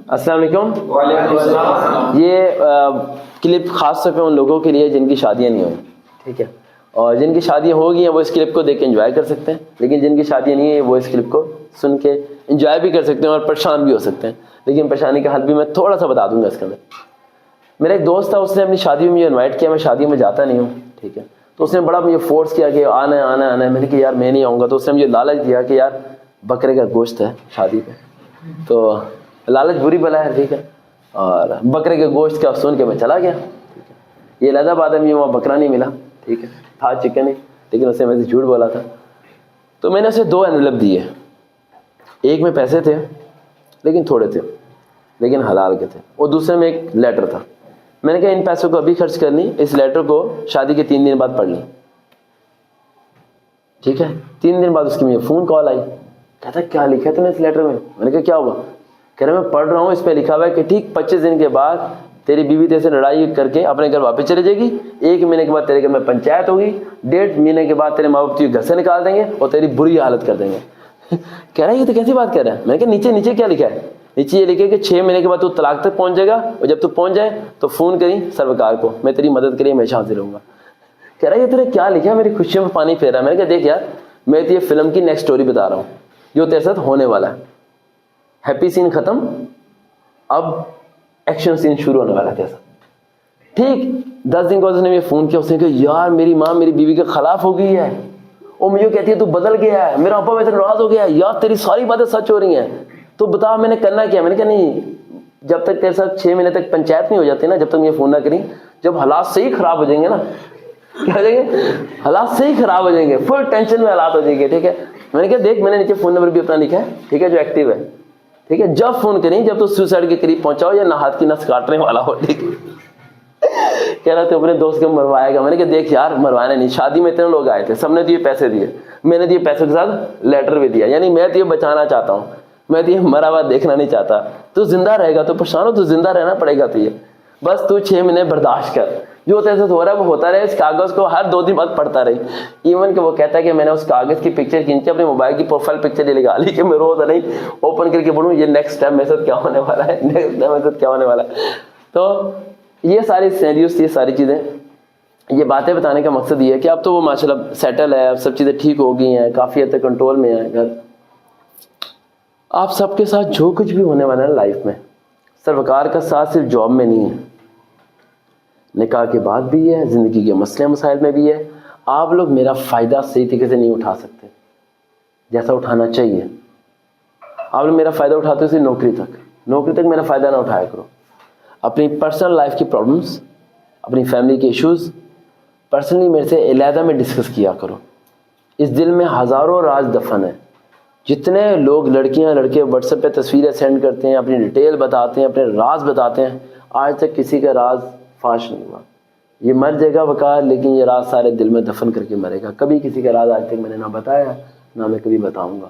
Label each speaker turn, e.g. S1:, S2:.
S1: السلام علیکم.
S2: وعلیکم السلام.
S1: یہ کلپ خاص طور پہ ان لوگوں کے لیے جن کی شادیاں نہیں ہوئی, ٹھیک ہے, اور جن کی شادیاں ہو گئی ہیں وہ اس کلپ کو دیکھ کے انجوائے کر سکتے ہیں, لیکن جن کی شادیاں نہیں ہیں وہ اس کلپ کو سن کے انجوائے بھی کر سکتے ہیں اور پریشان بھی ہو سکتے ہیں. لیکن پریشانی کا حل بھی میں تھوڑا سا بتا دوں گا اس کے اندر. میرا ایک دوست تھا, اس نے اپنی شادی میں مجھے انوائٹ کیا, میں شادی میں جاتا نہیں ہوں, ٹھیک ہے, تو اس نے بڑا مجھے فورس کیا کہ آنا ہے آنا ہے آنا ہے. میں نے کہا یار میں نہیں آؤں گا. تو اس نے مجھے لالچ دیا کہ یار بکرے کا گوشت ہے شادی پہ, تو لالچ بری بلا ہے, ٹھیک ہے, اور بکرے کے گوشت کا سن کے میں چلا گیا. ٹھیک ہے, یہ لہذا بعد میں وہاں بکرا نہیں ملا, ٹھیک ہے, تھا چکن ہی, لیکن اس نے مجھے جھوٹ بولا تھا. تو میں نے اسے 2 انویلپ دیے, ایک میں پیسے تھے لیکن تھوڑے تھے لیکن حلال کے تھے, اور دوسرے میں ایک لیٹر تھا. میں نے کہا ان پیسوں کو ابھی خرچ کرنی, اس لیٹر کو شادی کے 3 دن بعد پڑھ لیں, ٹھیک ہے. 3 دن بعد اس کی مجھے فون کال آئی, کہتا کیا لکھا ہے تم نے اس لیٹر میں؟ میں نے کہا کیا ہوا؟ کہہ رہے میں پڑھ رہا ہوں, اس پہ لکھا ہوا ہے کہ ٹھیک 25 دن کے بعد تیری بیوی تیرے سے لڑائی کر کے اپنے گھر واپس چلے جائے گی, 1 مہینے کے بعد تیرے گھر میں پنچایت ہوگی, 1.5 مہینے کے بعد تیرے ماں باپ تجھے گھر سے نکال دیں گے اور تیری بری حالت کر دیں گے. کہہ رہا ہے یہ تو کیسی بات کہہ رہا ہے؟ میں نے کہا نیچے نیچے کیا لکھا ہے؟ نیچے یہ لکھے کہ 6 مہینے کے بعد تو طلاق تک پہنچ جائے گا, اور جب تو پہنچ جائے تو فون کریں سرکار کو, میں تیری مدد کریے ہمیشہ حاضر رہوں گا. کہہ رہا ہے یہ تیرے کیا لکھا ہے, میری خوشیوں میں پانی پھیر رہا ہے. میں نے کہا دیکھ یار میں تو یہ فلم کی نیکسٹ سٹوری بتا رہا ہوں جو تیرے ساتھ ہونے والا ہے. ہیپی سین ختم, اب ایکشن سین شروع ہونے والا ہے تیرے ساتھ, ٹھیک. 10 دن کے بعد اس نے مجھے فون کیا, اس نے کہا یار میری ماں میری بیوی کے خلاف ہو گئی ہے, وہ مجھے کہتی ہے تو بدل گیا ہے, میرا ابا میرے سے ناراض ہو گیا ہے, یار تیری ساری باتیں سچ ہو رہی ہیں, تو بتا میں نے کرنا کیا؟ میں نے کہا نہیں, جب تک تیرے ساتھ 6 مہینے تک پنچایت نہیں ہو جاتی نا, جب تک مجھے فون نہ کریں. جب حالات صحیح خراب ہو جائیں گے نا, کیا ہو جائیں گے, حالات صحیح خراب ہو جائیں گے, فل ٹینشن میں حالات ہو جائیں گے, ٹھیک ہے. میں نے کہا دیکھ میں نے نیچے فون نمبر بھی اپنا لکھا ہے, ٹھیک ہے, جو ایکٹیو ہے, ٹھیک ہے, جب فون کریں جب تو سوسائڈ کے قریب پہنچا ہو یا نہ ہاتھ کی نس کاٹنے والا ہو, ٹھیک ہے. کہہ رہا تھا اپنے دوست کو مروایا گا. میں نے کہا دیکھ یار مروانا نہیں, شادی میں اتنے لوگ آئے تھے, سب نے تو یہ پیسے دیے, میں نے تو یہ پیسوں کے ساتھ لیٹر بھی دیا, یعنی میں تو یہ بچانا چاہتا ہوں, میں تو یہ مرا ہوا دیکھنا نہیں چاہتا. تو زندہ رہے گا تو پریشان ہو, تو زندہ رہنا پڑے گا, تو یہ بس تو 6 مہینے برداشت کر, جو تیرے ساتھ ہو رہا ہے وہ ہوتا رہے. اس کاغذ کو ہر 2 دن بعد پڑھتا رہی. ایون کہ وہ کہتا ہے کہ میں نے اس کاغذ کی پکچر کھینچی, اپنے موبائل کی پروفائل پکچر یہ لگا لی کہ میں روز نہیں اوپن کر کے پڑھوں یہ نیکسٹ ٹائم میرے ساتھ کیا ہونے والا ہے, نیکسٹ ٹائم میرے ساتھ کیا ہونے والا ہے. تو یہ ساری سینریوز, یہ ساری چیزیں, یہ باتیں بتانے کا مقصد یہ ہے کہ اب تو وہ ماشاءاللہ سیٹل ہے, اب سب چیزیں ٹھیک ہو گئی ہیں, کافی حد تک کنٹرول میں ہے گھر. آپ سب کے ساتھ جو کچھ بھی ہونے والا ہے لائف میں, سرکار کا ساتھ صرف جاب میں نہیں ہے, نکاح کے بعد بھی ہے, زندگی کے مسئلے مسائل میں بھی ہے. آپ لوگ میرا فائدہ صحیح طریقے سے نہیں اٹھا سکتے جیسا اٹھانا چاہیے. آپ لوگ میرا فائدہ اٹھاتے ہو صرف نوکری تک میرا فائدہ نہ اٹھایا کرو. اپنی پرسنل لائف کی پرابلمس, اپنی فیملی کے ایشوز پرسنلی میرے سے علیحدہ میں ڈسکس کیا کرو. اس دل میں ہزاروں راز دفن ہیں. جتنے لوگ لڑکیاں لڑکے واٹس ایپ پہ تصویریں سینڈ کرتے ہیں, اپنی ڈیٹیل بتاتے ہیں, اپنے راز بتاتے ہیں, آج تک کسی کا راز فاش نہیں ہوا. یہ مر جائے گا وقار, لیکن یہ راز سارے دل میں دفن کر کے مرے گا. کبھی کسی کا راز آج تک میں نے نہ بتایا, نہ میں کبھی بتاؤں گا.